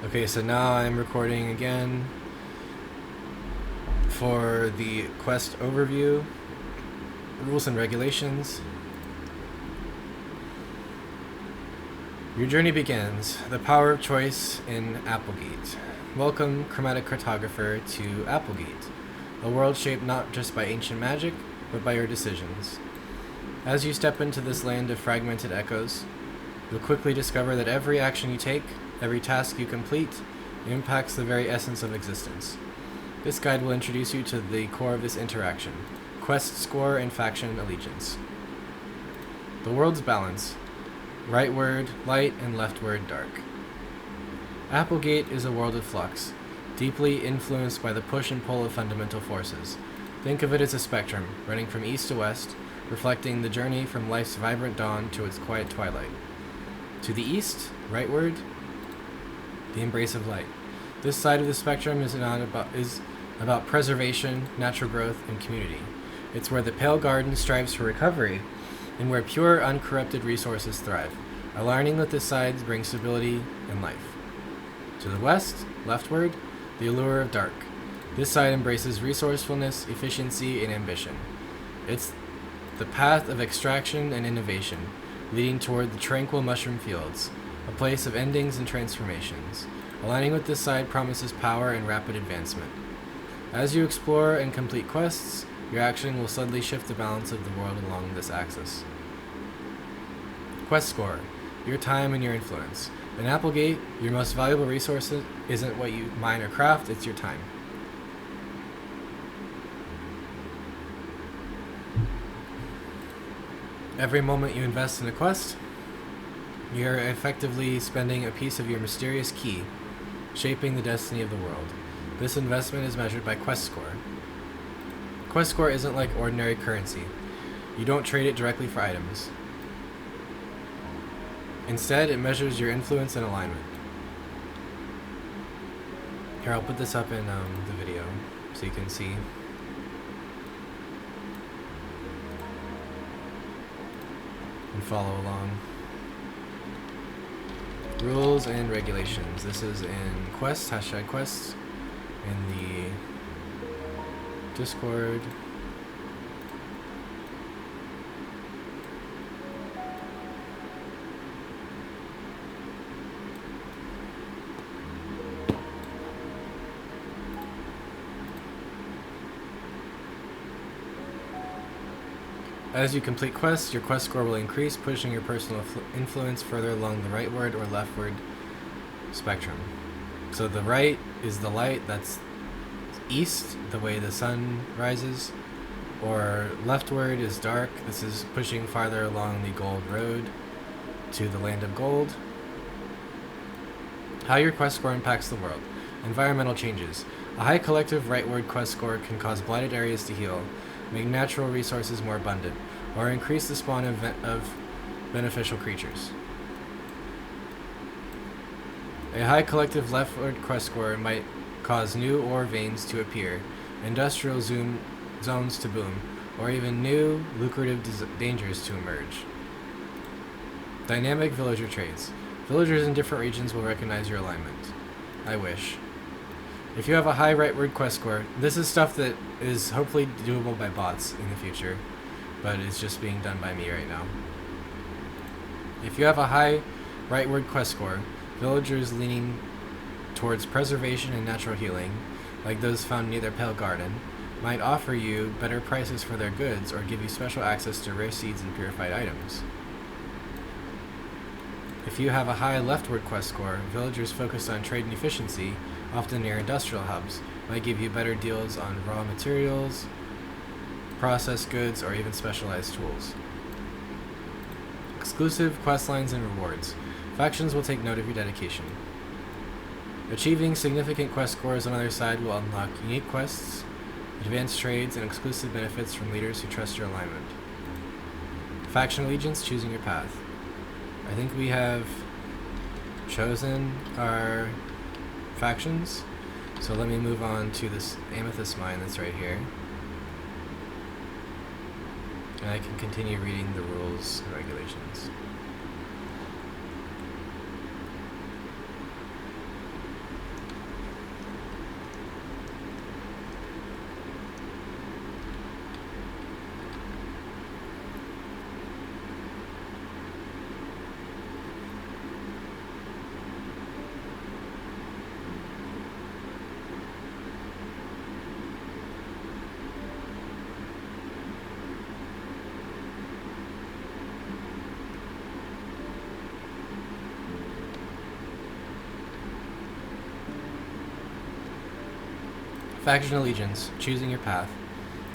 Okay, so now I'm recording again for the quest overview, rules and regulations. Your journey begins. The power of choice in Applegate. Welcome, chromatic cartographer, to Applegate, a world shaped not just by ancient magic, but by your decisions. As you step into this land of fragmented echoes, you'll quickly discover that every action you take, every task you complete, impacts the very essence of existence. This guide will introduce you to the core of this interaction: quest score and faction allegiance. The world's balance: rightward light and leftward dark. Applegate is a world of flux, deeply influenced by the push and pull of fundamental forces. Think of it as a spectrum, running from east to west, reflecting the journey from life's vibrant dawn to its quiet twilight. To the east, rightward, the embrace of light. This side of the spectrum is about preservation, natural growth, and community. It's where the Pale Garden strives for recovery, and where pure, uncorrupted resources thrive. Aligning with this side brings stability and life. To the west, leftward, the allure of dark. This side embraces resourcefulness, efficiency, and ambition. It's the path of extraction and innovation, leading toward the tranquil mushroom fields, a place of endings and transformations. Aligning with this side promises power and rapid advancement. As you explore and complete quests, your action will subtly shift the balance of the world along this axis. Quest score: your time and your influence. In Applegate, your most valuable resource isn't what you mine or craft, it's your time. Every moment you invest in a quest, you're effectively spending a piece of your mysterious key, shaping the destiny of the world. This investment is measured by quest score. Quest score isn't like ordinary currency. You don't trade it directly for items. Instead, it measures your influence and alignment. Here, I'll put this up in the video so you can see. And follow along. Rules and regulations. This is in quests, #quests, in the Discord. As you complete quests, your quest score will increase, pushing your personal influence further along the rightward or leftward spectrum. So the right is the light, that's east, the way the sun rises, or leftward is dark. This is pushing farther along the gold road to the land of gold. How your quest score impacts the world. Environmental changes. A high collective rightward quest score can cause blighted areas to heal, make natural resources more abundant, or increase the spawn of beneficial creatures. A high collective leftward quest score might cause new ore veins to appear, industrial zones to boom, or even new, lucrative dangers to emerge. Dynamic villager traits. Villagers in different regions will recognize your alignment. I wish. If you have a high rightward quest score, this is stuff that is hopefully doable by bots in the future, but it's just being done by me right now. If you have a high rightward quest score, villagers leaning towards preservation and natural healing, like those found near their Pale Garden, might offer you better prices for their goods or give you special access to rare seeds and purified items. If you have a high leftward quest score, villagers focused on trade and efficiency, often near industrial hubs, might give you better deals on raw materials, processed goods, or even specialized tools. Exclusive quest lines and rewards. Factions will take note of your dedication. Achieving significant quest scores on either side will unlock unique quests, advanced trades, and exclusive benefits from leaders who trust your alignment. Faction allegiance: choosing your path. I think we have chosen our factions, so let me move on to this amethyst mine that's right here, and I can continue reading the rules and regulations. Faction Allegiance, choosing your path.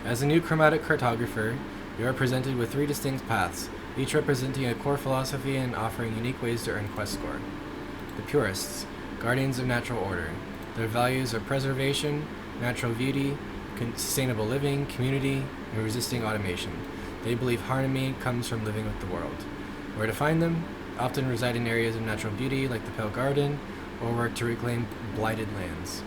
As a new chromatic cartographer, you are presented with 3 distinct paths, each representing a core philosophy and offering unique ways to earn quest score. The Purists, guardians of natural order. Their values are preservation, natural beauty, sustainable living, community, and resisting automation. They believe harmony comes from living with the world. Where to find them? Often reside in areas of natural beauty like the Pale Garden, or work to reclaim blighted lands.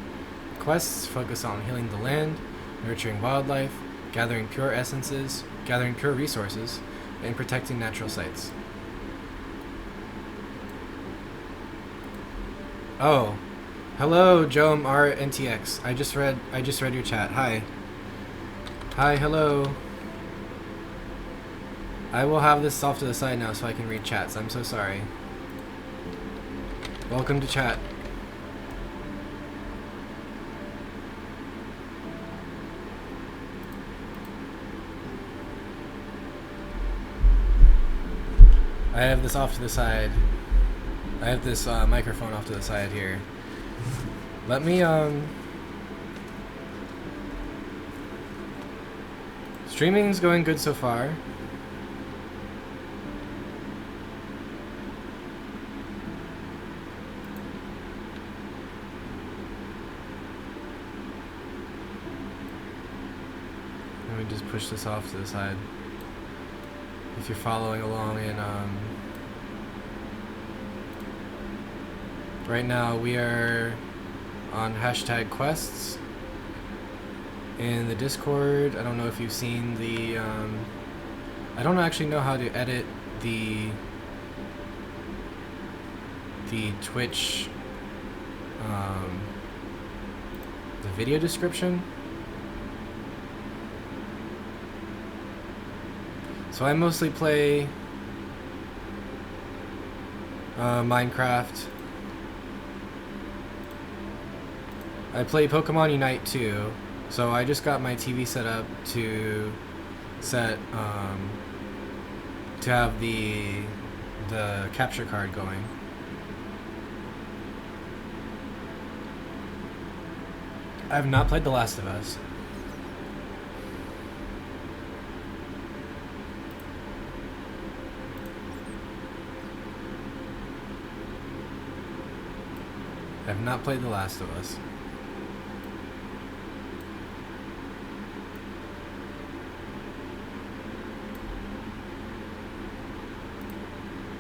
Quests focus on healing the land, nurturing wildlife, gathering pure essences, gathering pure resources, and protecting natural sites. Oh, hello, Joam RNTX. I just read your chat. Hi. Hi, hello. I will have this off to the side now so I can read chats. I'm so sorry. Welcome to chat. I have this off to the side. I have this microphone off to the side here. Let me, streaming's going good so far. Let me just push this off to the side. If you're following along in, right now we are on hashtag quests in the Discord. I don't know if you've seen the, I don't actually know how to edit the Twitch, the video description. So I mostly play Minecraft. I play Pokemon Unite too. So I just got my TV set up to to have the capture card going. I have not played The Last of Us. I have not played The Last of Us.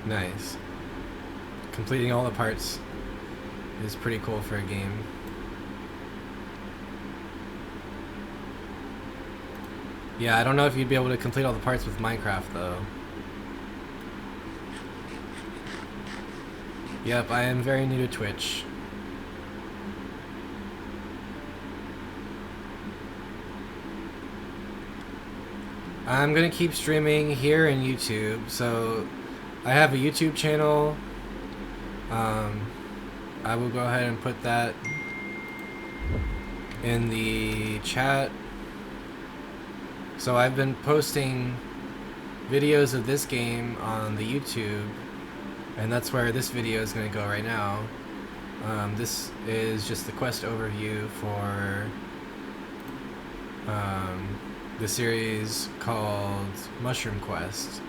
Nice. Completing all the parts is pretty cool for a game. Yeah, I don't know if you'd be able to complete all the parts with Minecraft though. Yep, I am very new to Twitch. I'm gonna keep streaming here in YouTube, so I have a YouTube channel. I will go ahead and put that in the chat. So I've been posting videos of this game on the YouTube, and that's where this video is going to go right now. This is just the quest overview for the series called Mushroom Quest.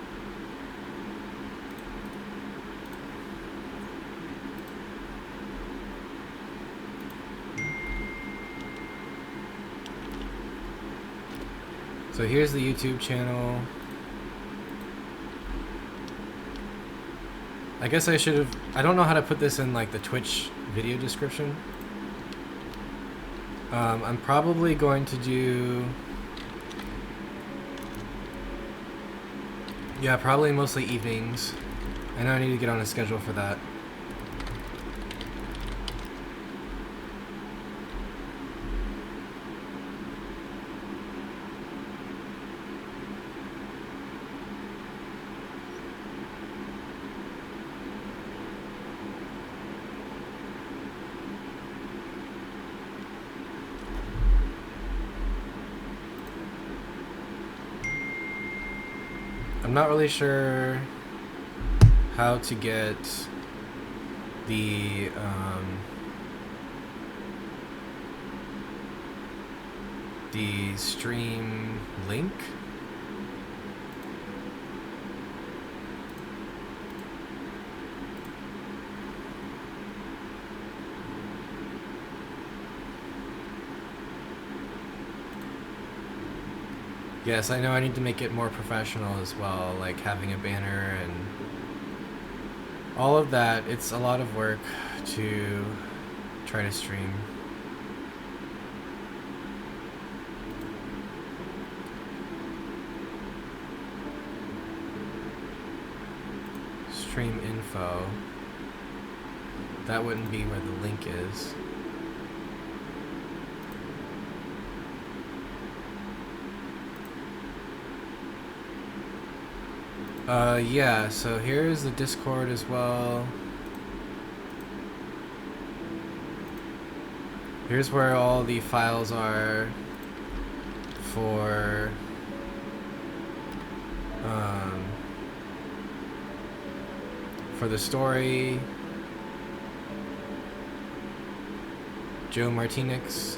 So here's the YouTube channel. I guess I should have... I don't know how to put this in like the Twitch video description. I'm probably going to do... Yeah, probably mostly evenings. I know I need to get on a schedule for that. I'm not really sure how to get the the stream link. Yes, I know I need to make it more professional as well, like having a banner and all of that. It's a lot of work to try to stream. Stream info. That wouldn't be where the link is. Yeah, so here's the Discord as well. Here's where all the files are for the story. Joe Martinez.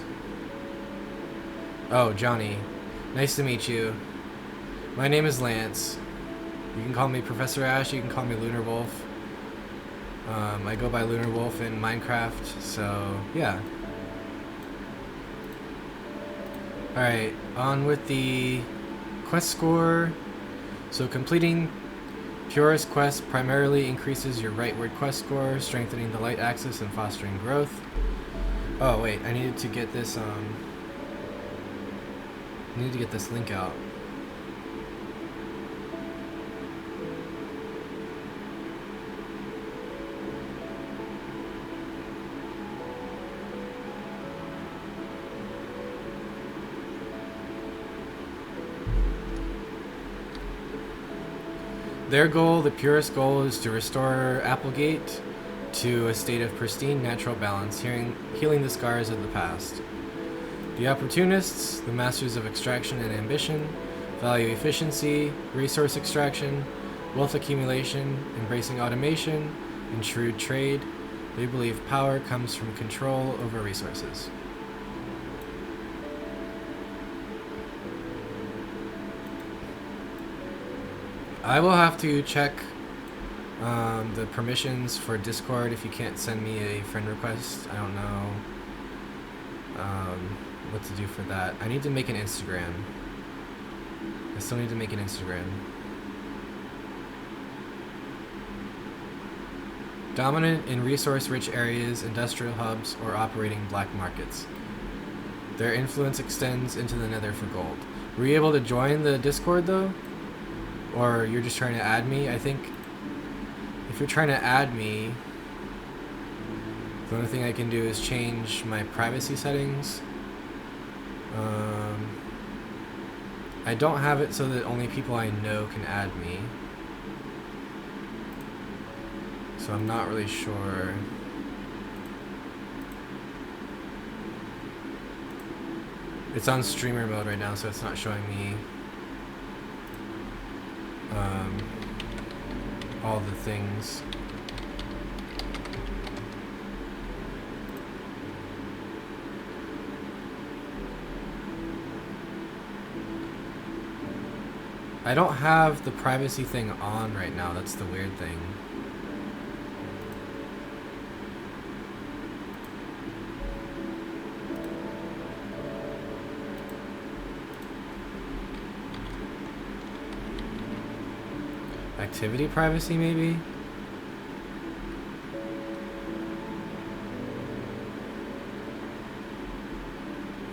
Oh, Johnny. Nice to meet you. My name is Lance. You can call me Professor Ash, you can call me Lunar Wolf. I go by Lunar Wolf in Minecraft, so yeah. Alright, on with the quest score. So completing Purist Quest primarily increases your rightward quest score, strengthening the light axis and fostering growth. Oh wait, I needed to get this link out. Their goal, the purest goal, is to restore Applegate to a state of pristine natural balance, healing the scars of the past. The opportunists, the masters of extraction and ambition, value efficiency, resource extraction, wealth accumulation, embracing automation, and shrewd trade. They believe power comes from control over resources. I will have to check the permissions for Discord if you can't send me a friend request. I don't know what to do for that. I need to make an Instagram. I still need to make an Instagram. Dominant in resource-rich areas, industrial hubs, or operating black markets. Their influence extends into the Nether for gold. Were you able to join the Discord though? Or you're just trying to add me? I think if you're trying to add me, the only thing I can do is change my privacy settings. I don't have it so that only people I know can add me. So I'm not really sure. It's on streamer mode right now, so it's not showing me all the things. I don't have the privacy thing on right now, that's the weird thing. Activity privacy, maybe?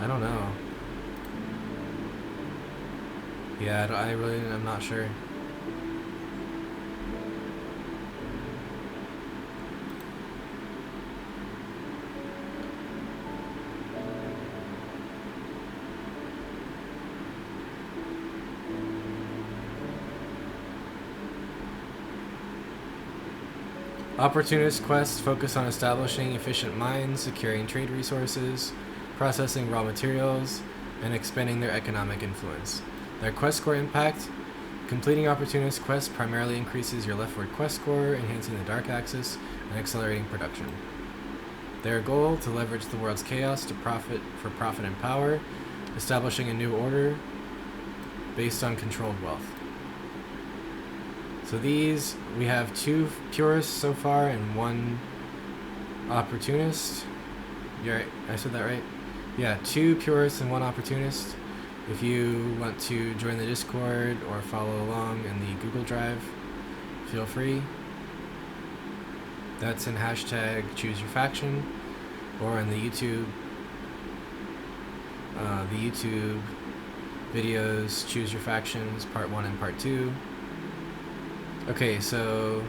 I don't know. Yeah, I'm not sure. Opportunist quests focus on establishing efficient mines, securing trade resources, processing raw materials, and expanding their economic influence. Their quest score impact: completing opportunist quests primarily increases your leftward quest score, enhancing the dark axis, and accelerating production. Their goal: to leverage the world's chaos for profit and power. establishing a new order based on controlled wealth. So these, we have 2 purists so far and 1 opportunist. You're right, I said that right? Yeah, 2 purists and 1 opportunist. If you want to join the Discord or follow along in the Google Drive, feel free. That's in hashtag choose your faction, or in the YouTube videos, choose your factions, part 1 and part 2. Okay, so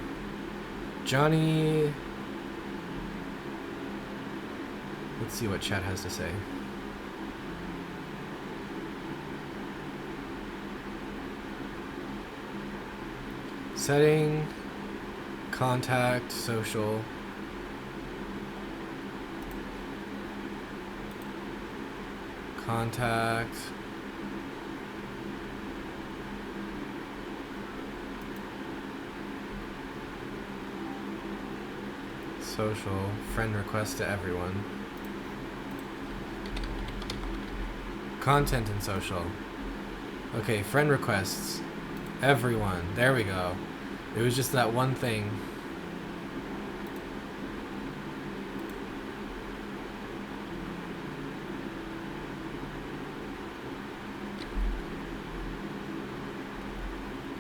Johnny, let's see what chat has to say. Setting, contact, social. Contact. Social, friend request to everyone. Content and social. Okay, friend requests. Everyone. There we go. It was just that one thing.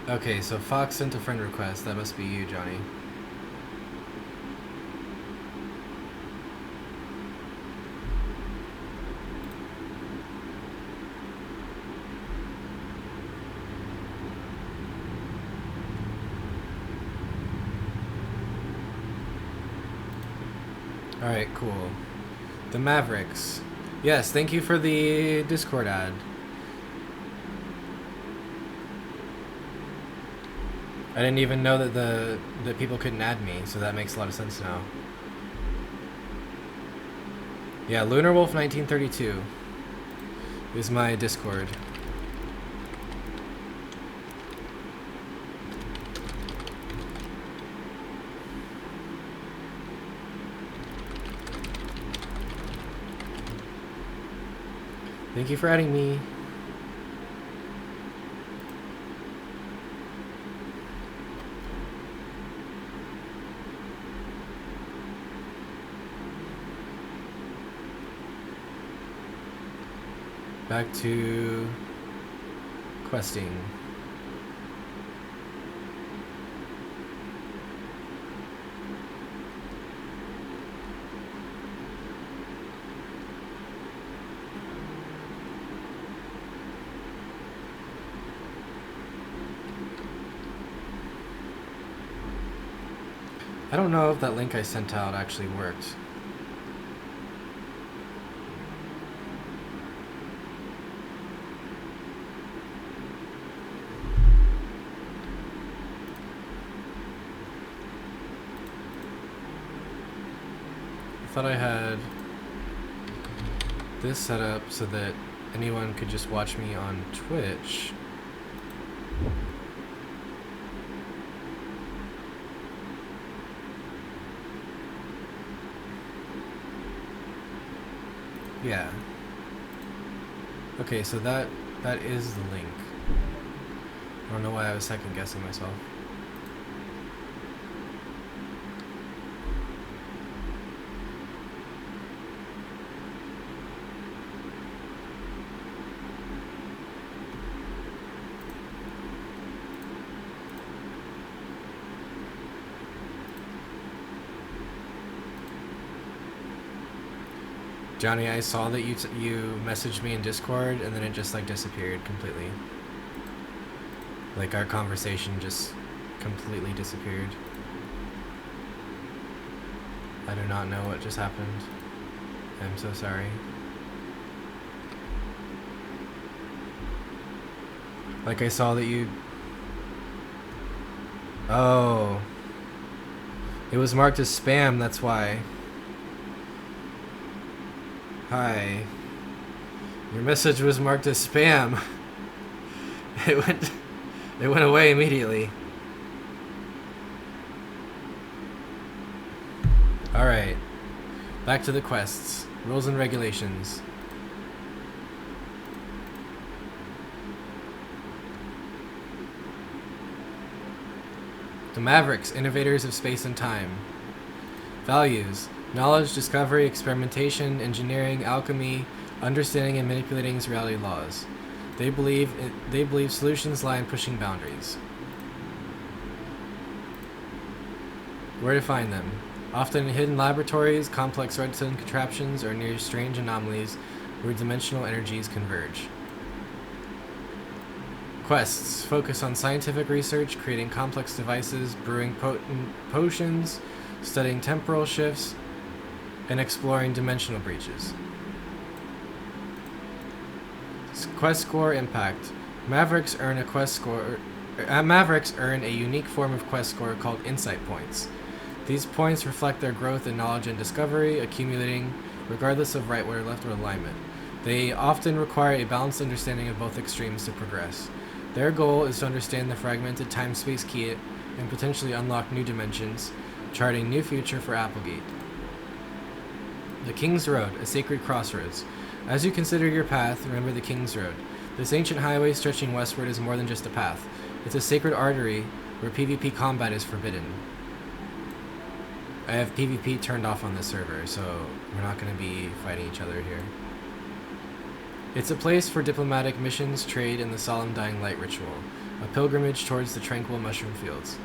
Okay, so Fox sent a friend request. That must be you, Johnny. Alright, cool. The Mavericks. Yes, thank you for the Discord ad. I didn't even know that people couldn't add me, so that makes a lot of sense now. Yeah, Lunar Wolf 1932 is my Discord. Thank you for adding me. Back to questing. I don't know if that link I sent out actually worked. I thought I had this set up so that anyone could just watch me on Twitch. Yeah. Okay, so that is the link. I don't know why I was second guessing myself. Johnny, I saw that you messaged me in Discord, and then it just like disappeared completely. Like our conversation just completely disappeared. I do not know what just happened. I'm so sorry. Like I saw that you... Oh. It was marked as spam, that's why. Hi. Your message was marked as spam. It went away immediately. Alright. Back to the quests. Rules and regulations. The Mavericks, innovators of space and time. Values: knowledge, discovery, experimentation, engineering, alchemy, understanding and manipulating reality laws. They believe solutions lie in pushing boundaries. Where to find them? Often in hidden laboratories, complex redstone contraptions, or near strange anomalies where dimensional energies converge. Quests focus on scientific research, creating complex devices, brewing potent potions, studying temporal shifts, and exploring dimensional breaches. Quest score impact. Mavericks earn a quest score. Mavericks earn a unique form of quest score called insight points. These points reflect their growth in knowledge and discovery, accumulating regardless of right or left or alignment. They often require a balanced understanding of both extremes to progress. Their goal is to understand the fragmented time-space key and potentially unlock new dimensions, charting new future for Applegate. The King's Road, a sacred crossroads. As you consider your path, remember the King's Road. This ancient highway stretching westward is more than just a path. It's a sacred artery where PvP combat is forbidden. I have PvP turned off on this server, so we're not going to be fighting each other here. It's a place for diplomatic missions, trade, and the solemn dying light ritual, a pilgrimage towards the tranquil mushroom fields.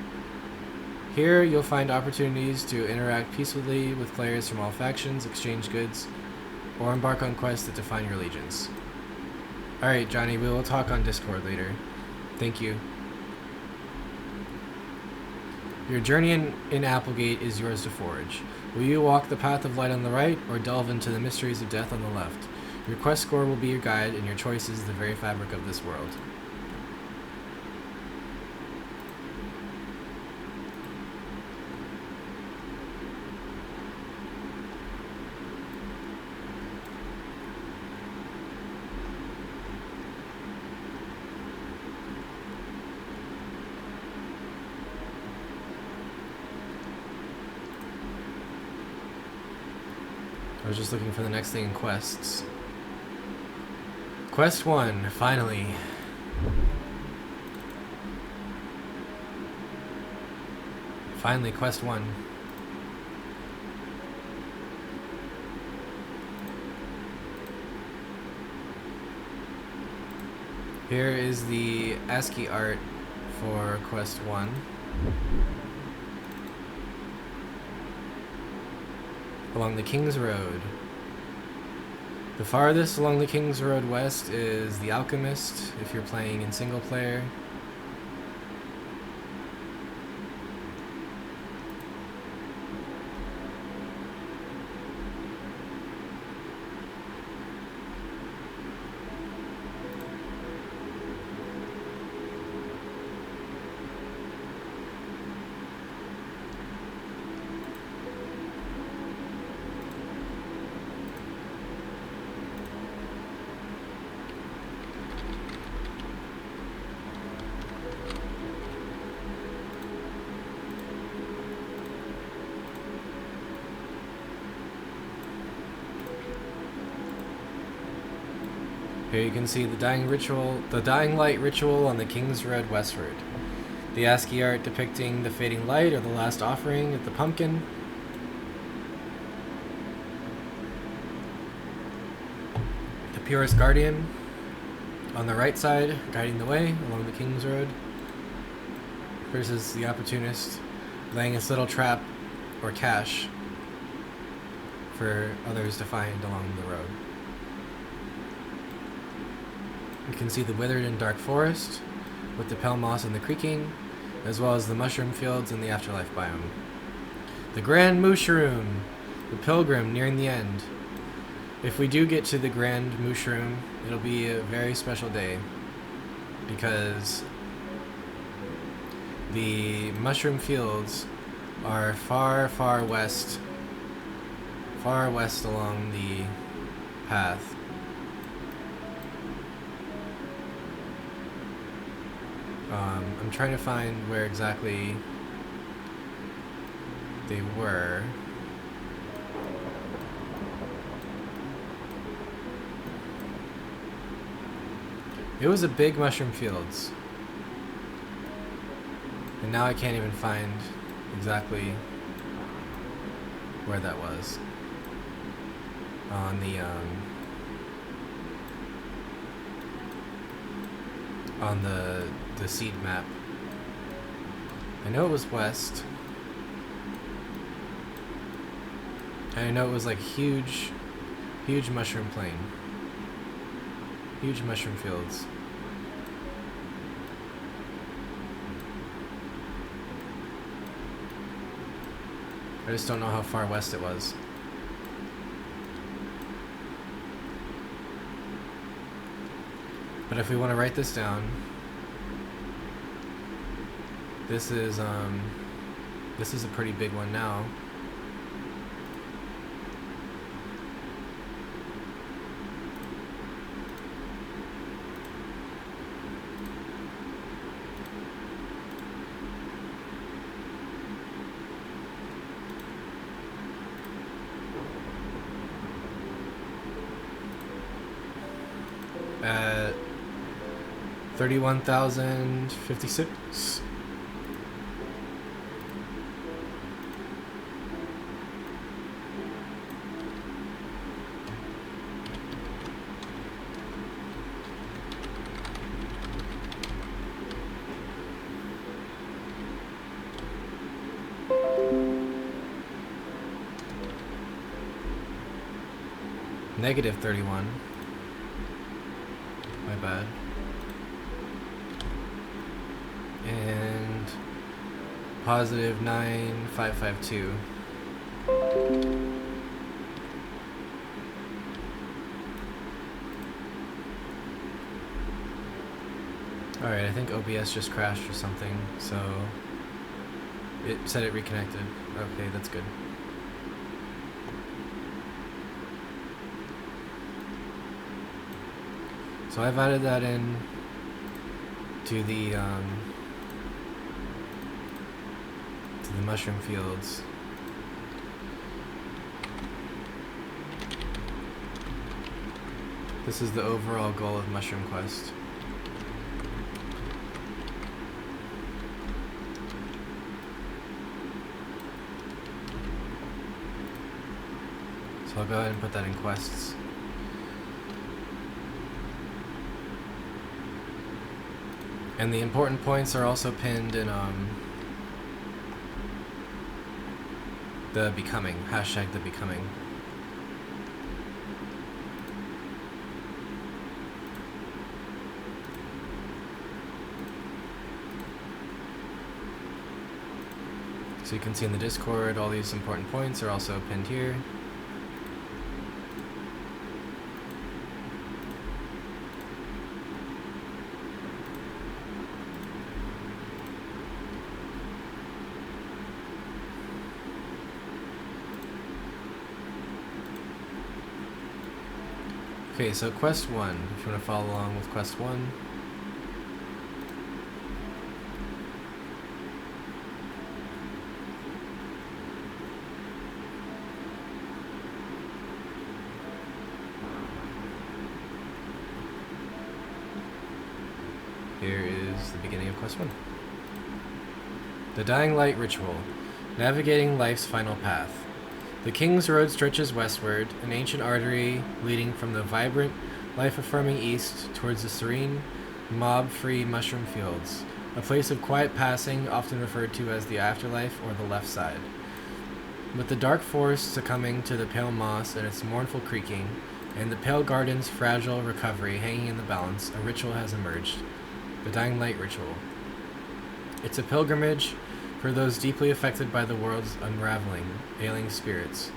Here, you'll find opportunities to interact peacefully with players from all factions, exchange goods, or embark on quests that define your allegiance. Alright, Johnny, we will talk on Discord later. Thank you. Your journey in Applegate is yours to forge. Will you walk the path of light on the right, or delve into the mysteries of death on the left? Your quest score will be your guide, and your choice is the very fabric of this world. I was just looking for the next thing in quests. Quest 1, finally. Finally, Quest 1. Here is the ASCII art for Quest 1. Along the King's Road. The farthest along the King's Road west is the Alchemist, if you're playing in single player. Here you can see the dying light ritual on the King's Road westward. The ASCII art depicting the fading light or the last offering at the pumpkin. The Purest Guardian on the right side, guiding the way along the King's Road, versus the Opportunist laying its little trap or cache for others to find along the road. You can see the withered and dark forest with the pale moss and the creaking, as well as the mushroom fields and the afterlife biome. The Grand Mushroom, the pilgrim nearing the end. If we do get to the Grand Mushroom, it'll be a very special day because the mushroom fields are far, far west along the path. I'm trying to find where exactly they were. It was a big mushroom fields. And now I can't even find exactly where that was on the seed map. I know it was west. And I know it was like huge mushroom plain. Huge mushroom fields. I just don't know how far west it was. But if we want to write this down, this is a pretty big one now. At 31,056. Negative 31. My bad. And positive 9552. Alright, I think OBS just crashed or something, so it said it reconnected. Okay, that's good. So I've added that in to the mushroom fields. This is the overall goal of Mushroom Quest. So I'll go ahead and put that in quests. And the important points are also pinned in the becoming, hashtag the becoming. So you can see in the Discord, all these important points are also pinned here. Okay, so quest 1, if you want to follow along with quest 1. Here is the beginning of quest 1. The Dying Light Ritual, navigating life's final path. The King's Road stretches westward, an ancient artery leading from the vibrant, life-affirming east towards the serene, mob-free mushroom fields, a place of quiet passing often referred to as the afterlife or the left side. With the dark forest succumbing to the pale moss and its mournful creaking, and the pale garden's fragile recovery hanging in the balance, a ritual has emerged. The Dying Light Ritual. It's a pilgrimage for those deeply affected by the world's unraveling, ailing spirits,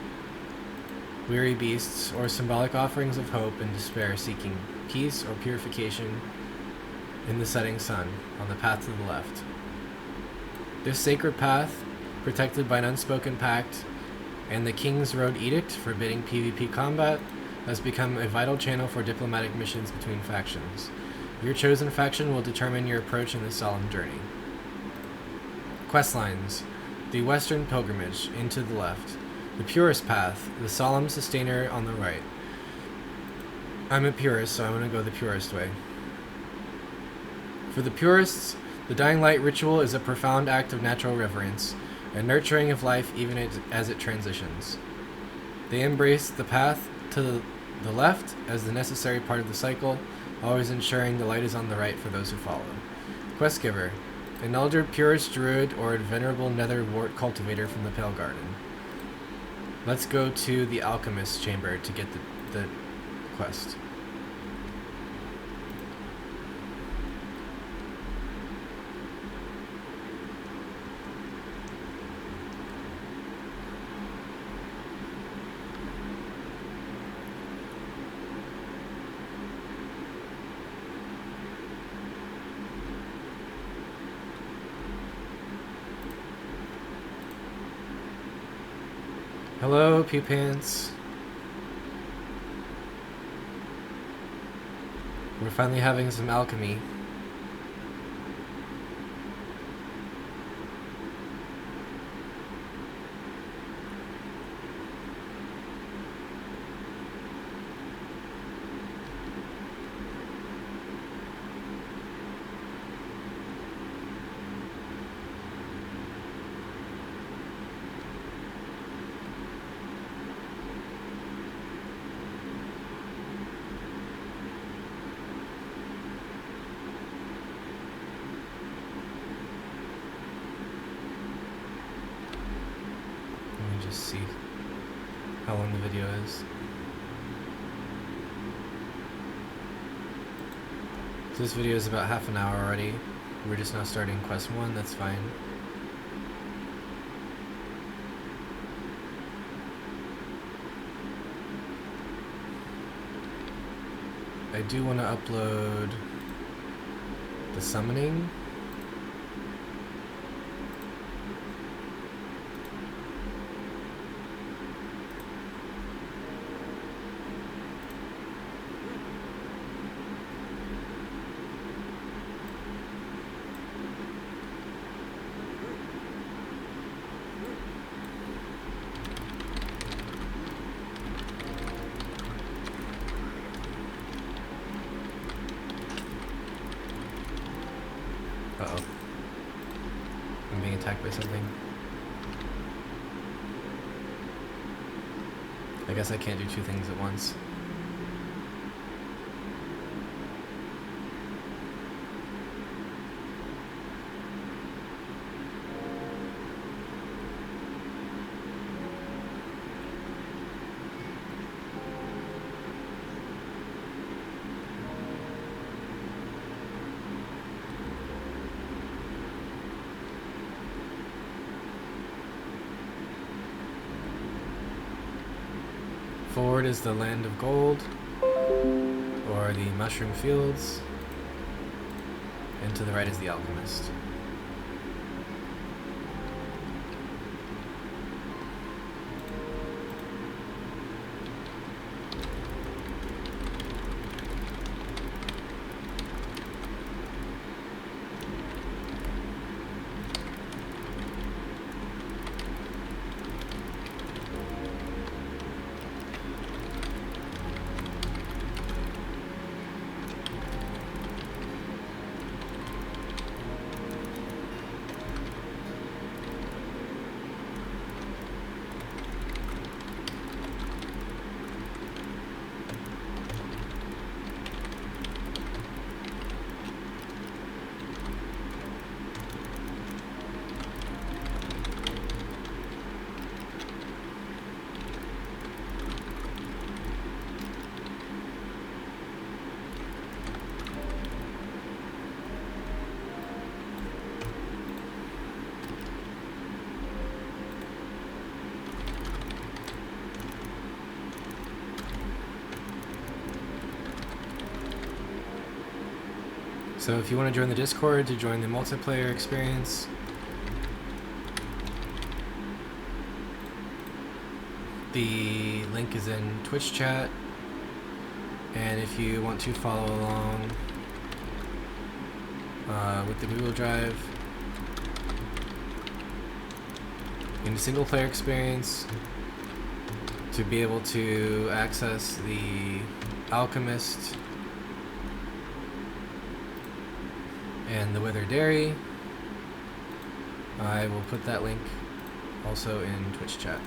weary beasts, or symbolic offerings of hope and despair seeking peace or purification in the setting sun, on the path to the left. This sacred path, protected by an unspoken pact and the King's Road Edict forbidding PvP combat, has become a vital channel for diplomatic missions between factions. Your chosen faction will determine your approach in this solemn journey. Questlines: the Western Pilgrimage, into the left. The Purist Path, the Solemn Sustainer, on the right. I'm a purist, so I'm going to go the purist way. For the purists, The Dying Light ritual is a profound act of natural reverence, a nurturing of life even as it transitions. They embrace the path to the left as the necessary part of the cycle, always ensuring the light is on the right for those who follow. Quest Giver, an elder purist druid or a venerable nether wart cultivator from the Pale Garden. Let's go to the alchemist chamber to get the quest. Hello, Pew Pants. We're finally having some alchemy. See how long the video is. So this video is about half an hour already. We're just now starting quest 1, that's fine. I do want to upload the summoning. Uh-oh. I'm being attacked by something. I guess I can't do two things at once. Forward is the land of gold, or the mushroom fields, and to the right is the alchemist. So if you want to join the Discord to join the multiplayer experience, the link is in Twitch chat, and if you want to follow along with the Google Drive in the single player experience, to be able to access the alchemist and the Wither Dairy. I will put that link also in Twitch chat.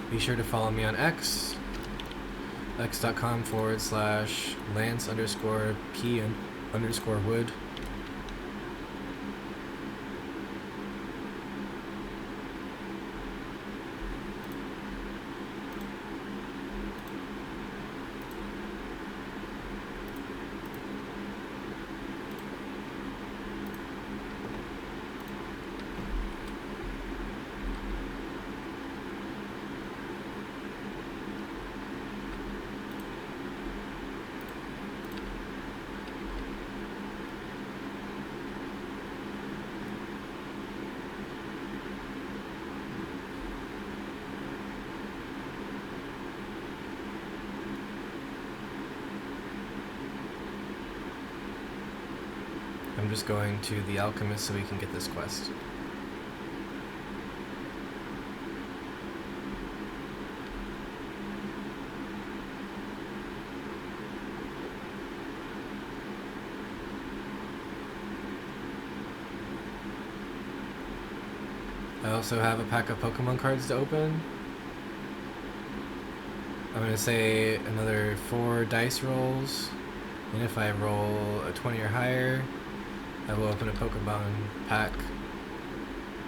Be sure to follow me on X, x.com/Lance_P_Wood. I'm just going to the Alchemist so we can get this quest. I also have a pack of Pokemon cards to open. I'm going to say another 4 dice rolls, and if I roll a 20 or higher, I will open a Pokemon pack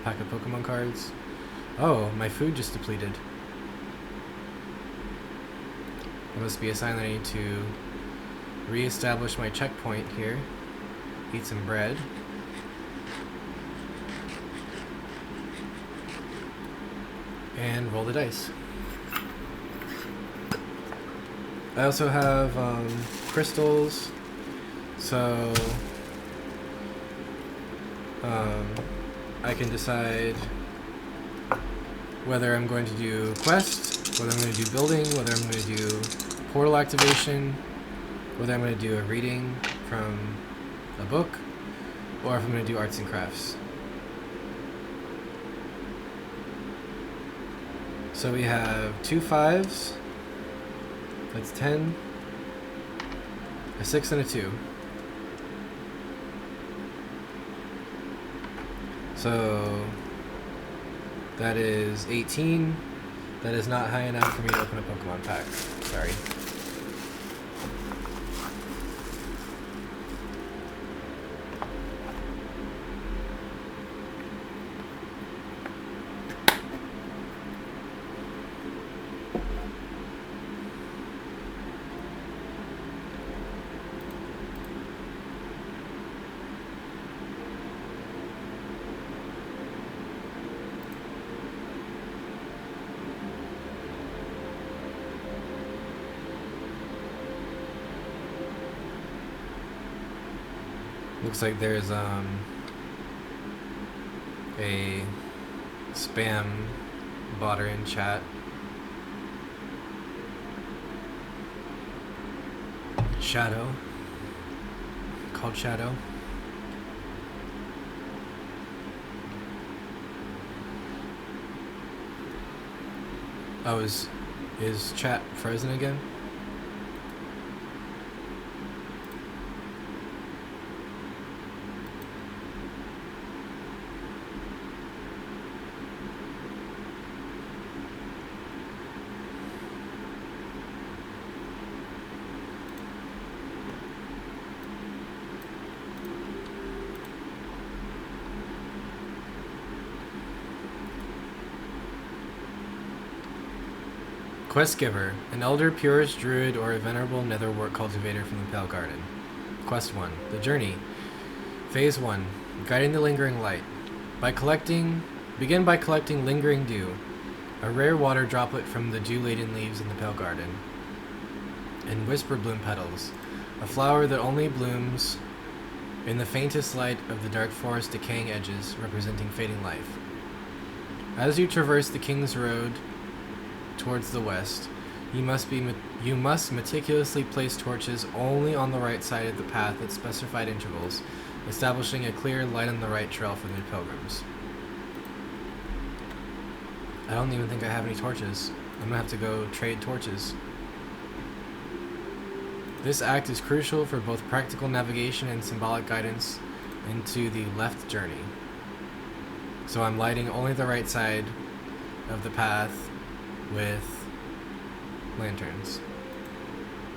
of Pokemon cards. Oh, my food just depleted. It must be a sign that I need to re-establish my checkpoint here. Eat some bread. And roll the dice. I also have crystals, so I can decide whether I'm going to do quest, whether I'm going to do building, whether I'm going to do portal activation, whether I'm going to do a reading from a book, or if I'm going to do arts and crafts. So we have 2 5s, that's 10, a 6 and a 2. So that is 18. That is not high enough for me to open a Pokemon pack. Sorry. Looks like there's a spam botter in chat. Shadow. Called Shadow. Oh, is chat frozen again? Quest Giver, an elder, purist, druid, or a venerable netherwort cultivator from the Pale Garden. Quest 1, The Journey. Phase 1, Guiding the Lingering Light. Begin by collecting Lingering Dew, a rare water droplet from the dew-laden leaves in the Pale Garden. And Whisper Bloom Petals, a flower that only blooms in the faintest light of the dark forest decaying edges, representing fading life. As you traverse the King's Road towards the west, You must meticulously place torches only on the right side of the path at specified intervals, establishing a clear light on the right trail for new pilgrims. I don't even think I have any torches. I'm gonna have to go trade torches. This act is crucial for both practical navigation and symbolic guidance into the left journey. So I'm lighting only the right side of the path with lanterns.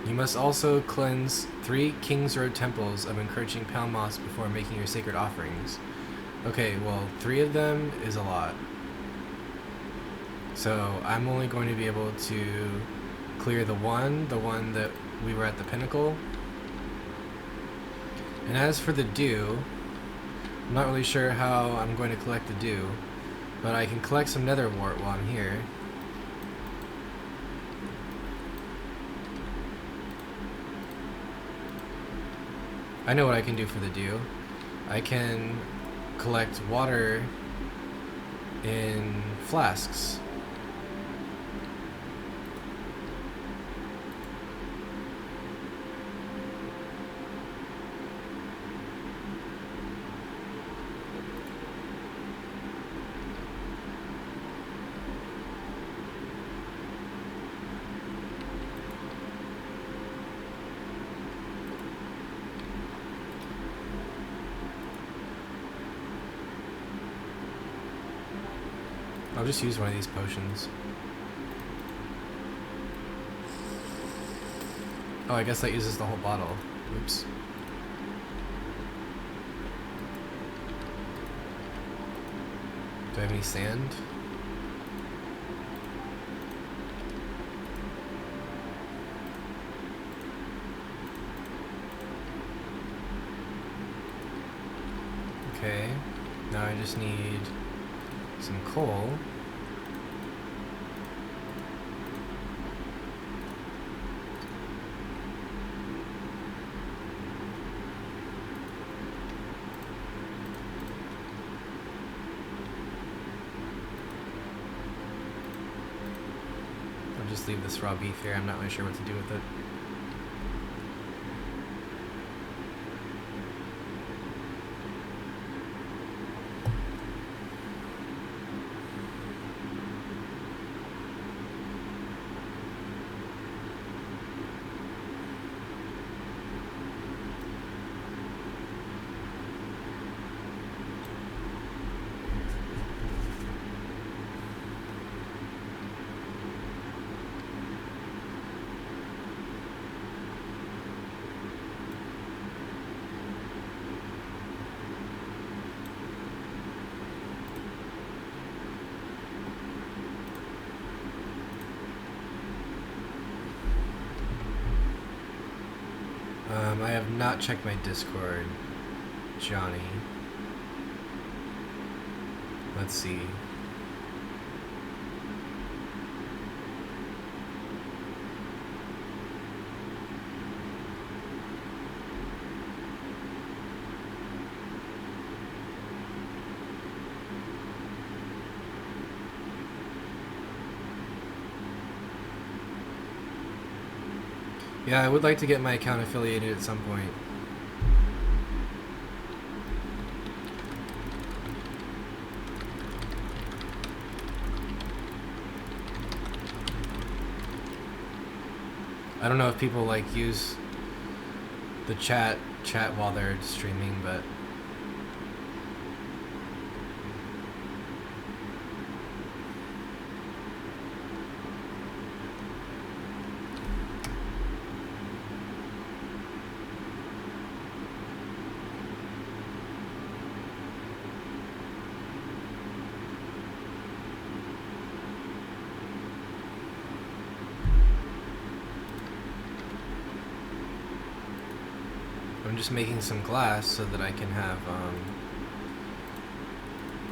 You must also cleanse 3 King's Road temples of encroaching pale moss before making your sacred offerings. Okay, well, 3 of them is a lot. So I'm only going to be able to clear the one that we were at the pinnacle. And as for the dew, I'm not really sure how I'm going to collect the dew, but I can collect some nether wart while I'm here. I know what I can do for the dew. I can collect water in flasks. I'll just use one of these potions. Oh, I guess that uses the whole bottle. Oops. Do I have any sand? Okay. Now I just need some coal. I'll just leave this raw beef here. I'm not really sure what to do with it. I have not checked my Discord, Johnny. Let's see. Yeah, I would like to get my account affiliated at some point. I don't know if people like use the chat while they're streaming, but I'm just making some glass so that I can have,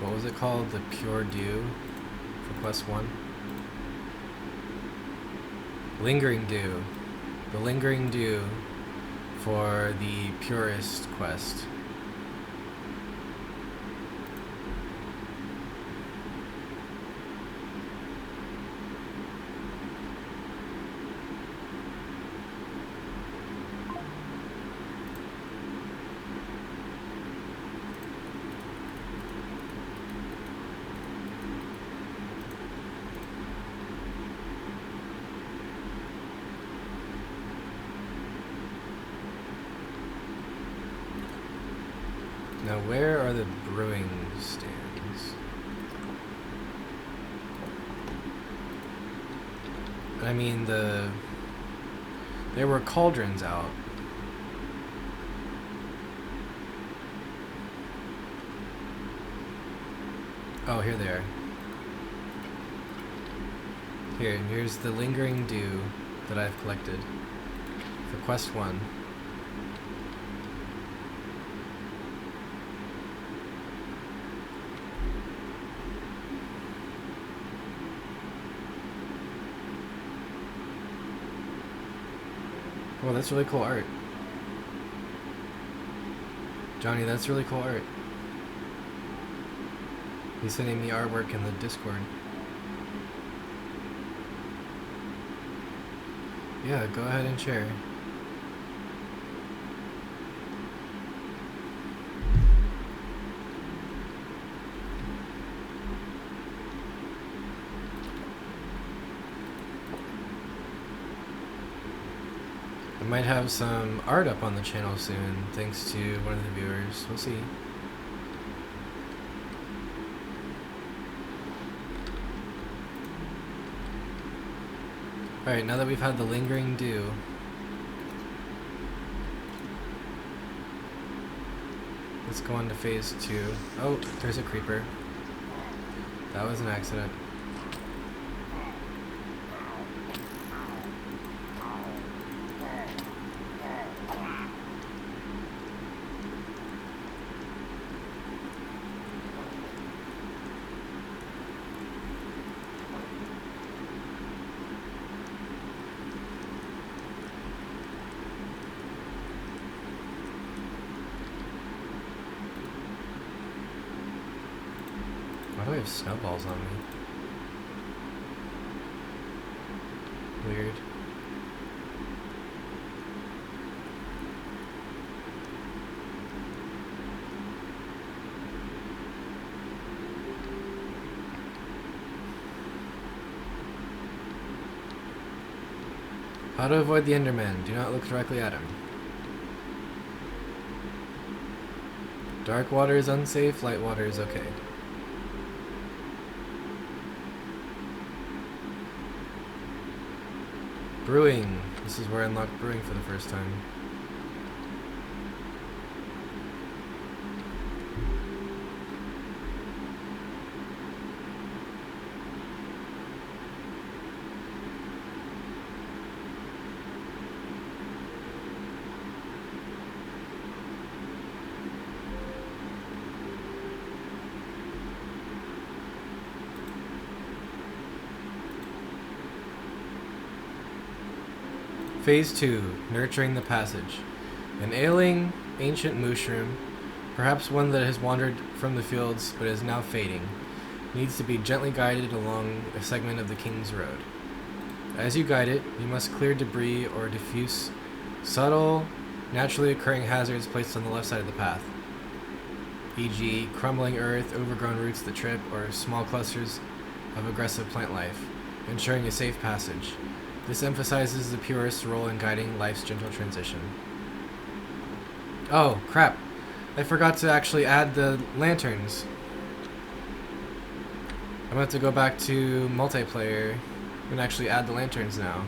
what was it called? The Pure Dew for quest 1? Lingering Dew. The Lingering Dew for the Purist quest. Now, where are the brewing stands? I mean, there were cauldrons out. Oh, here they are. Here's the lingering dew that I've collected for quest 1. Oh, that's really cool art. Johnny, that's really cool art. He's sending me artwork in the Discord. Yeah, go ahead and share. I might have some art up on the channel soon, thanks to one of the viewers. We'll see. Alright, now that we've had the lingering dew, let's go on to phase 2. Oh, there's a creeper. That was an accident. Why do I have snowballs on me? Weird. How to avoid the Enderman. Do not look directly at him. Dark water is unsafe, light water is okay. Brewing. This is where I unlocked brewing for the first time. Phase 2, Nurturing the Passage. An ailing, ancient mushroom, perhaps one that has wandered from the fields but is now fading, needs to be gently guided along a segment of the King's Road. As you guide it, you must clear debris or diffuse subtle, naturally occurring hazards placed on the left side of the path, e.g. crumbling earth, overgrown roots that trip, or small clusters of aggressive plant life, ensuring a safe passage. This emphasizes the purist's role in guiding life's gentle transition. Oh, crap. I forgot to actually add the lanterns. I'm gonna have to go back to multiplayer and actually add the lanterns now.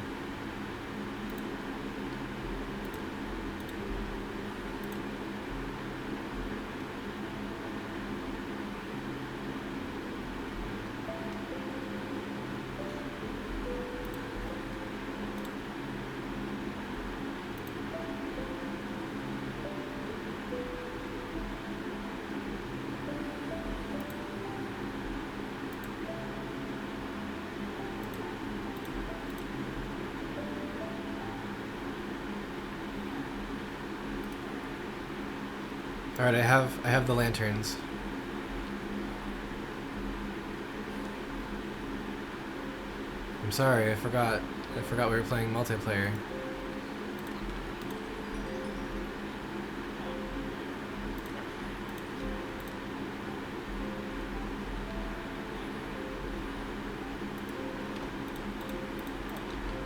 Alright, I have the lanterns. I'm sorry, I forgot we were playing multiplayer.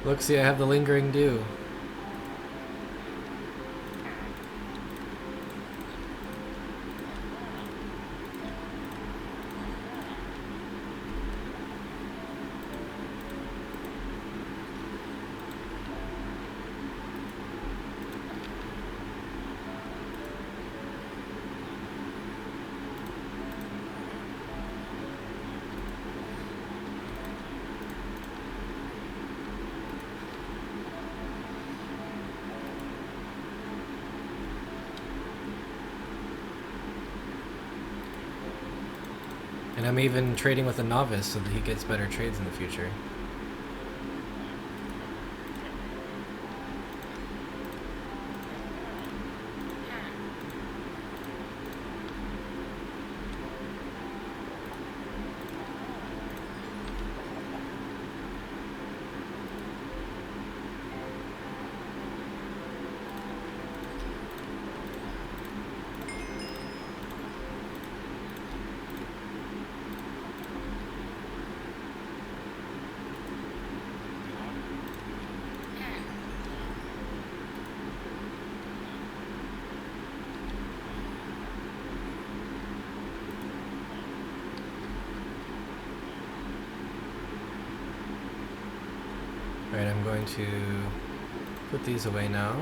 Look, see, I have the lingering dew. I'm even trading with a novice so that he gets better trades in the future. Alright, I'm going to put these away now.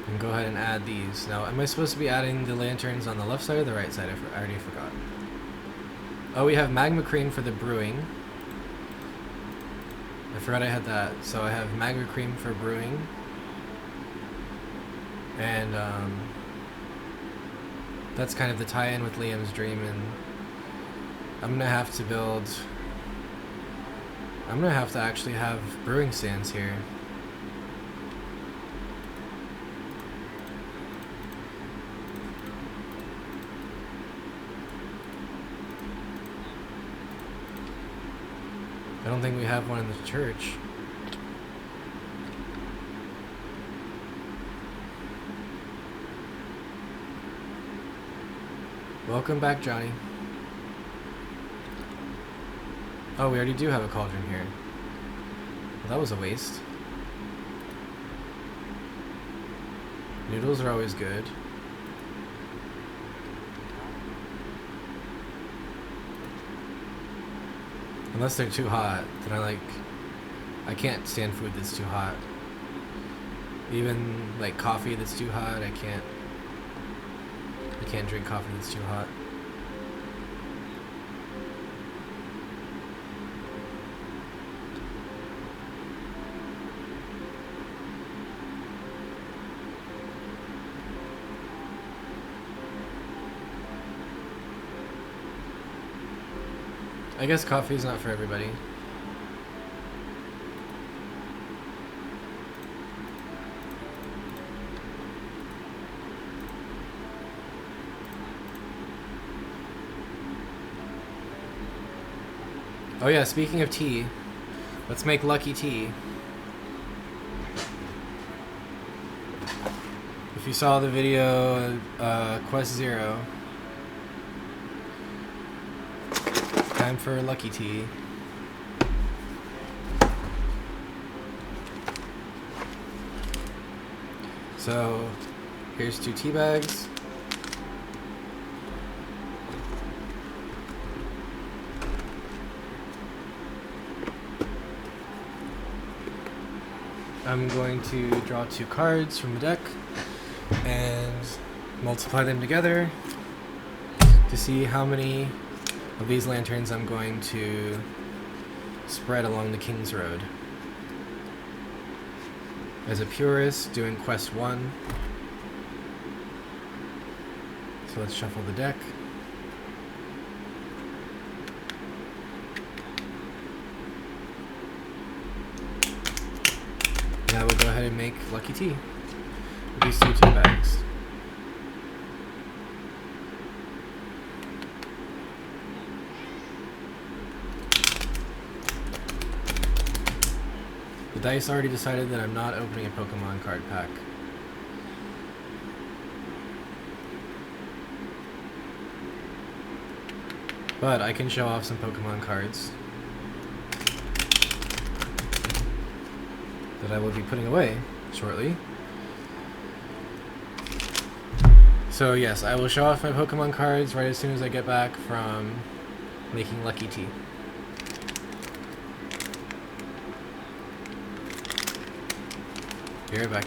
And go ahead and add these. Now, am I supposed to be adding the lanterns on the left side or the right side? I already forgot. Oh, we have magma cream for the brewing. I forgot I had that. So I have magma cream for brewing. And that's kind of the tie-in with Liam's dream, and I'm gonna have to actually have brewing stands here. I don't think we have one in the church. Welcome back, Johnny. Oh, we already do have a cauldron here. Well, that was a waste. Noodles are always good. Unless they're too hot, then I can't stand food that's too hot. Even like coffee that's too hot, I can't drink coffee that's too hot. I guess coffee's not for everybody. Oh yeah, speaking of tea, let's make lucky tea. If you saw the video, Quest 0, time for lucky tea. So, here's 2 tea bags. I'm going to draw 2 cards from the deck and multiply them together to see how many of these lanterns I'm going to spread along the King's Road. As a purist, doing Quest 1. So let's shuffle the deck. Now we'll go ahead and make lucky tea with these 2 tea bags. The dice already decided that I'm not opening a Pokemon card pack. But I can show off some Pokemon cards that I will be putting away shortly. So yes, I will show off my Pokemon cards right as soon as I get back from making lucky tea. Be right back.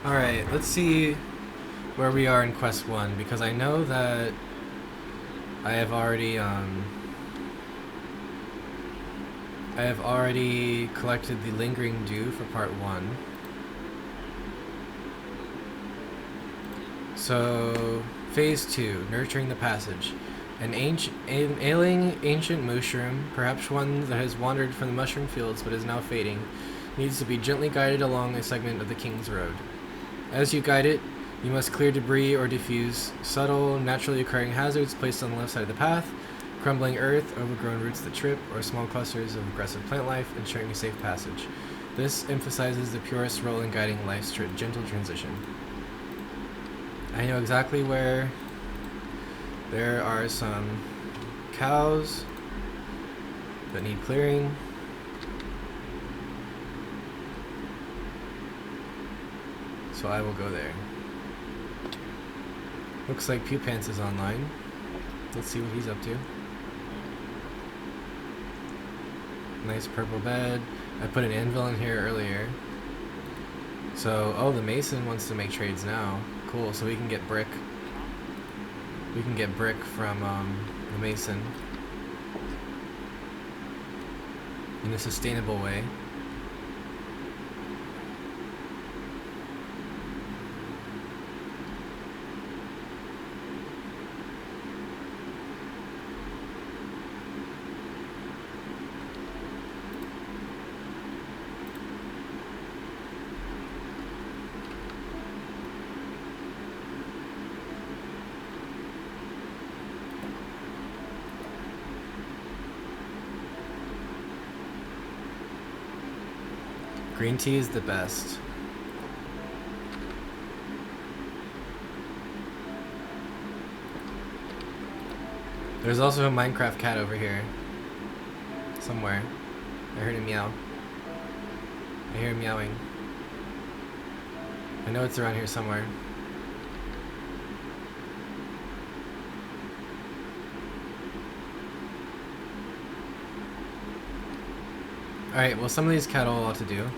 Alright, let's see where we are in Quest 1, because I know that I have already collected the Lingering Dew for part 1. So, phase 2, Nurturing the Passage. An ailing ancient mushroom, perhaps one that has wandered from the mushroom fields but is now fading, needs to be gently guided along a segment of the King's Road. As you guide it, you must clear debris or defuse subtle, naturally occurring hazards placed on the left side of the path, crumbling earth, overgrown roots that trip, or small clusters of aggressive plant life, ensuring a safe passage. This emphasizes the purest role in guiding life's gentle transition. I know exactly where there are some cows that need clearing. So I will go there. Looks like Pew Pants is online. Let's see what he's up to. Nice purple bed. I put an anvil in here earlier. So, oh, the mason wants to make trades now. Cool, so we can get brick. We can get brick from the mason in a sustainable way. Green tea is the best. There's also a Minecraft cat over here. Somewhere. I heard him meow. I hear him meowing. I know it's around here somewhere. Alright, well, some of these cattle ought to do.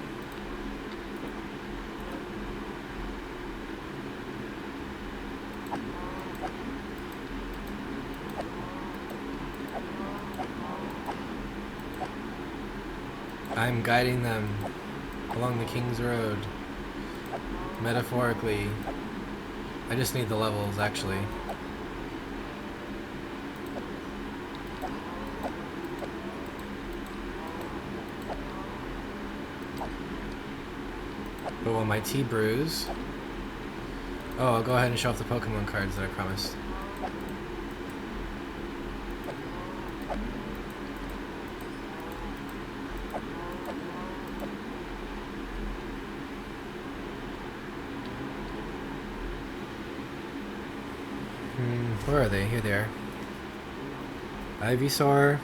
I'm guiding them along the King's Road. Metaphorically. I just need the levels, actually. But while my tea brews... Oh, I'll go ahead and show off the Pokemon cards that I promised. Where are they? Here they are. Ivysaur.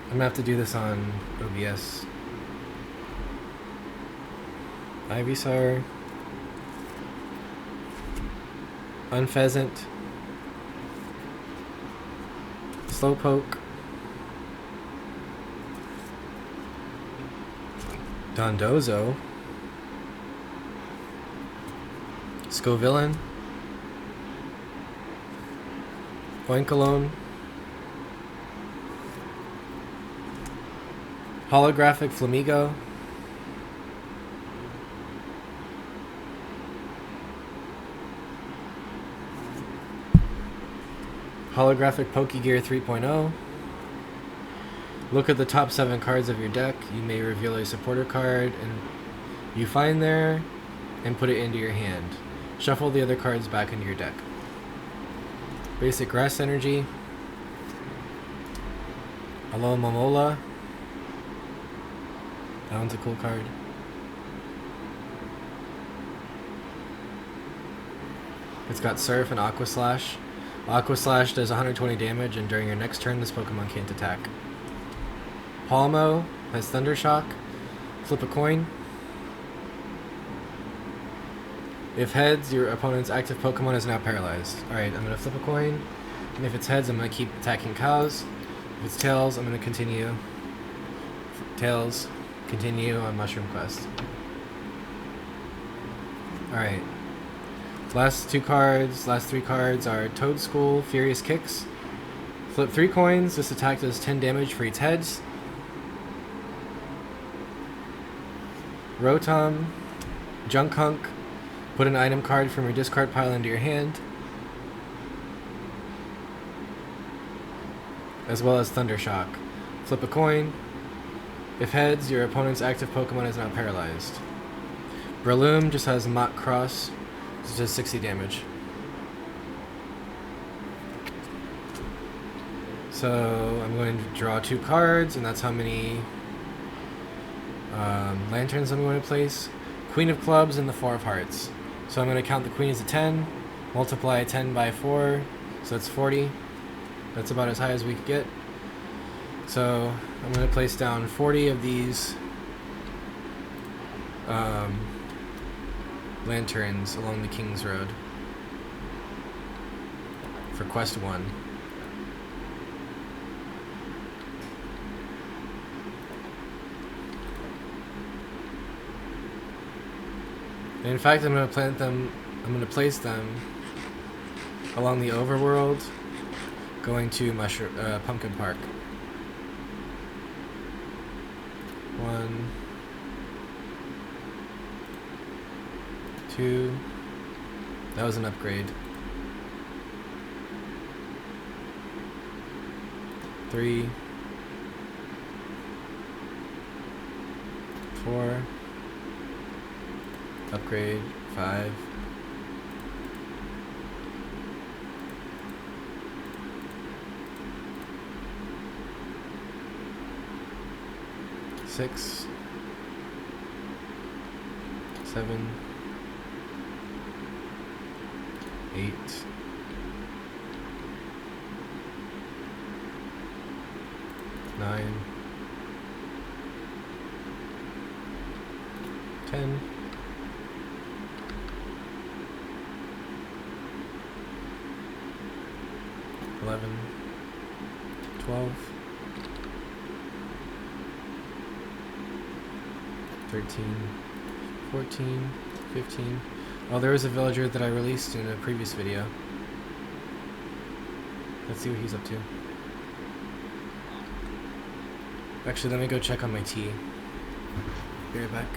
I'm gonna have to do this on OBS. Ivysaur. Unpheasant. Slowpoke. Dondozo. Scovillain. Oinkalone. Holographic Flamigo. Holographic Pokegear 3.0. Look at the top 7 cards of your deck. You may reveal a supporter card and you find there and put it into your hand. Shuffle the other cards back into your deck. Basic Grass Energy. Alomomola. That one's a cool card. It's got Surf and Aqua Slash. Aqua Slash does 120 damage, and during your next turn, this Pokemon can't attack. Palmo has Thunder Shock. Flip a coin. If heads, your opponent's active Pokemon is now paralyzed. Alright, I'm going to flip a coin. And if it's heads, I'm going to keep attacking cows. If it's tails, I'm going to continue Tails, continue on Mushroom Quest. Alright. Last three cards are Toad School, Furious Kicks. Flip 3 coins. This attack does 10 damage for each heads. Rotom, Junk Hunk. Put an item card from your discard pile into your hand. As well as Thundershock. Flip a coin. If heads, your opponent's active Pokemon is now paralyzed. Breloom just has Mach Cross, which does 60 damage. So I'm going to draw 2 cards, and that's how many lanterns I'm going to place. Queen of Clubs and the 4 of Hearts. So I'm going to count the Queen as a 10, multiply 10 by 4, so that's 40. That's about as high as we could get. So I'm going to place down 40 of these lanterns along the King's Road for Quest 1. And in fact, I'm going to place them along the overworld, going to Pumpkin Park. 1, 2. That was an upgrade. 3, 4. Upgrade. 5. 6, 7, 8, 9, 10, 11, 12, 13, 14, 15. Oh, there was a villager that I released in a previous video. Let's see what he's up to. Actually, let me go check on my tea. Be right back.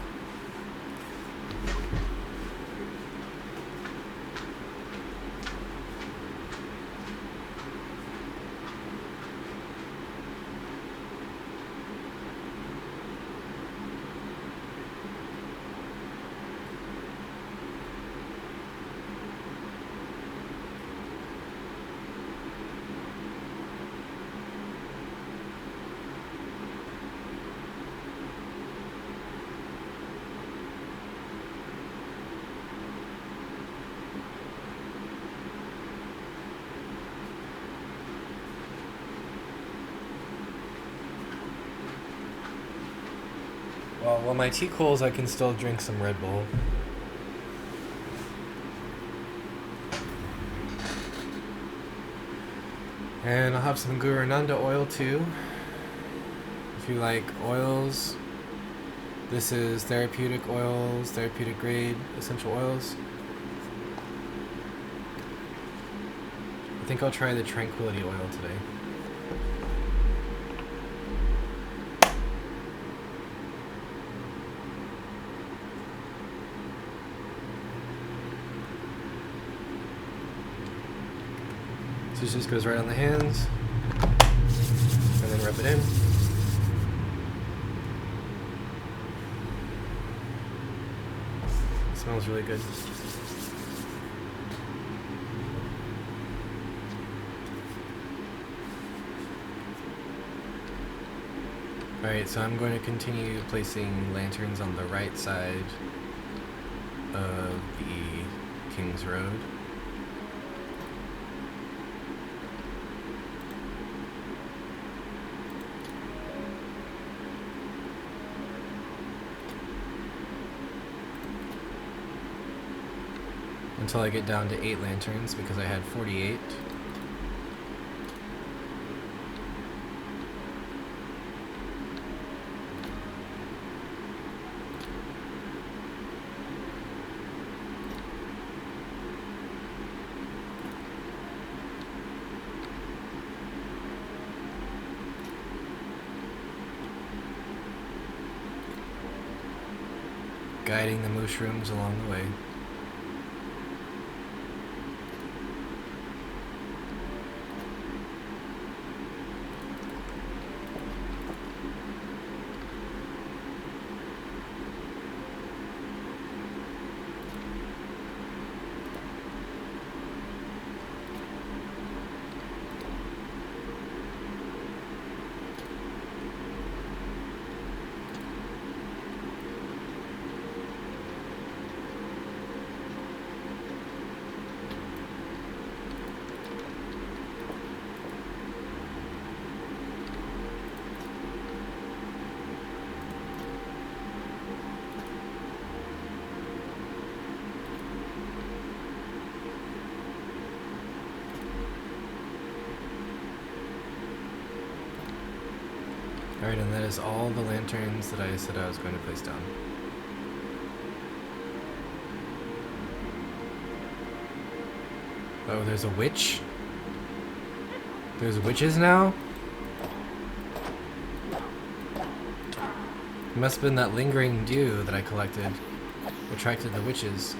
Well, while my tea cools, I can still drink some Red Bull. And I'll have some Gurunanda oil too. If you like oils, this is therapeutic oils, therapeutic grade essential oils. I think I'll try the Tranquility oil today. So this just goes right on the hands, and then rub it in. It smells really good. Alright, so I'm going to continue placing lanterns on the right side of the King's Road. Until I get down to 8 lanterns, because I had 48. guiding the mushrooms along the way. Alright, and that is all the lanterns that I said I was going to place down. Oh, there's a witch? There's witches now? It must have been that lingering dew that I collected attracted the witches.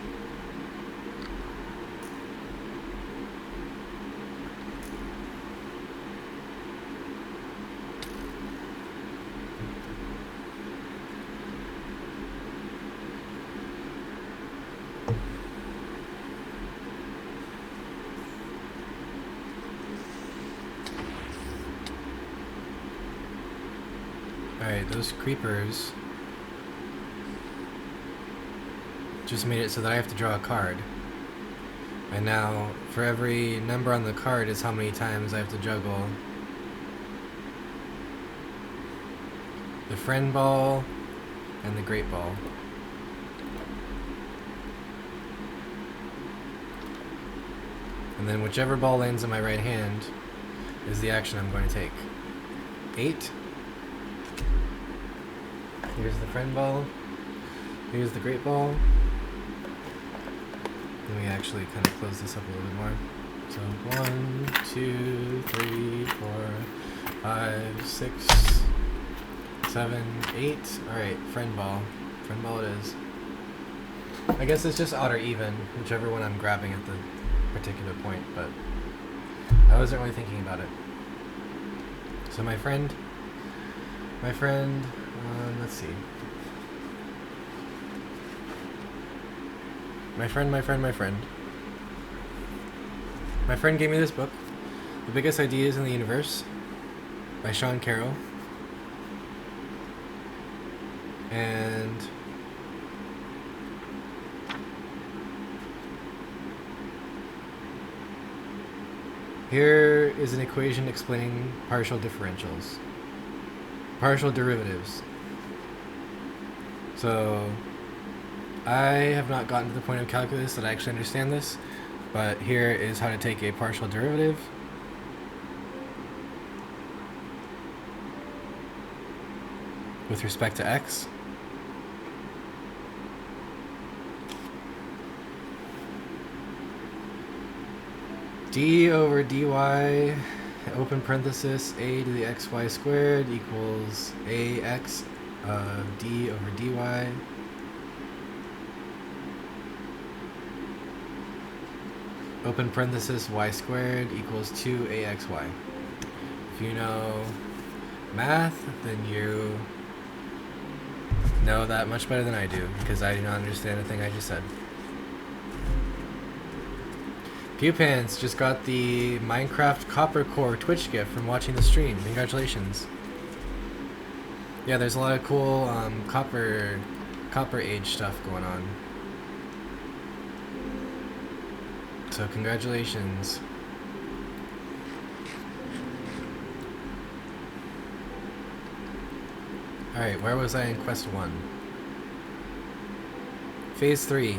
Alright, those creepers just made it so that I have to draw a card. And now, for every number on the card is how many times I have to juggle the friend ball and the great ball. And then whichever ball lands in my right hand is the action I'm going to take. 8. Here's the friend ball. Here's the great ball. Let me actually kind of close this up a little bit more. So 1, 2, 3, 4, 5, 6, 7, 8. Alright, friend ball. Friend ball it is. I guess it's just odd or even, whichever one I'm grabbing at the particular point, but I wasn't really thinking about it. So my friend, let's see. My friend gave me this book, The Biggest Ideas in the Universe, by Sean Carroll. And here is an equation explaining partial differentials. Partial derivatives. So, I have not gotten to the point of calculus that I actually understand this, but here is how to take a partial derivative. With respect to x. D over dy, open parenthesis, a to the xy squared equals ax of d over dy. Open parenthesis, y squared equals 2axy. If you know math, then you know that much better than I do, because I do not understand a thing I just said. Pewpants just got the Minecraft Copper Core Twitch gift from watching the stream. Congratulations. Yeah, there's a lot of cool Copper Age stuff going on. So congratulations. Alright, where was I in Quest 1? Phase 3.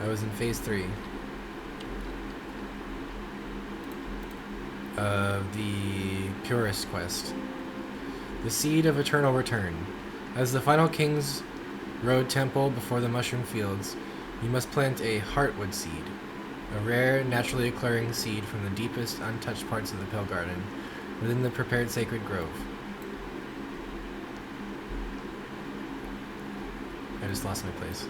I was in Phase 3 of the Purist Quest. The Seed of Eternal Return. As the final King's Road Temple before the Mushroom Fields, you must plant a Heartwood Seed, a rare, naturally occurring seed from the deepest, untouched parts of the Pale Garden, within the prepared sacred grove. just lost my place.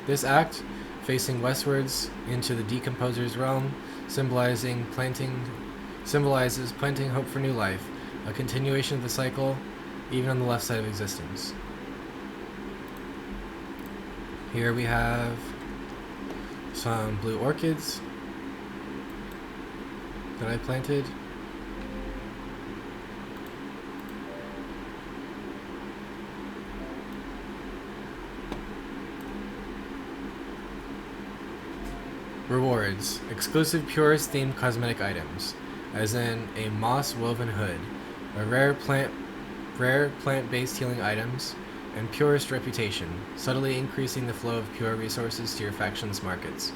This act, facing westwards into the decomposer's realm, symbolizes planting hope for new life, a continuation of the cycle, even on the left side of existence. Here we have some blue orchids that I planted. Rewards. Exclusive Purist themed cosmetic items, as in a moss woven hood, a rare plant-based healing items, and Purist reputation, subtly increasing the flow of pure resources to your faction's markets.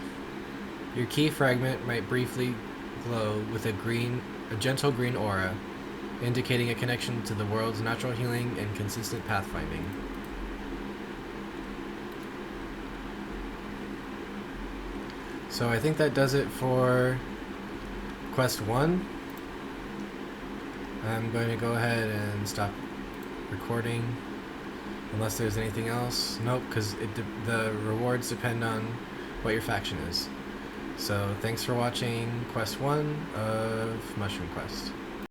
Your key fragment might briefly glow with a gentle green aura, indicating a connection to the world's natural healing and consistent pathfinding. So I think that does it for Quest 1. I'm going to go ahead and stop recording unless there's anything else. Nope, because the rewards depend on what your faction is. So thanks for watching Quest 1 of Mushroom Quest.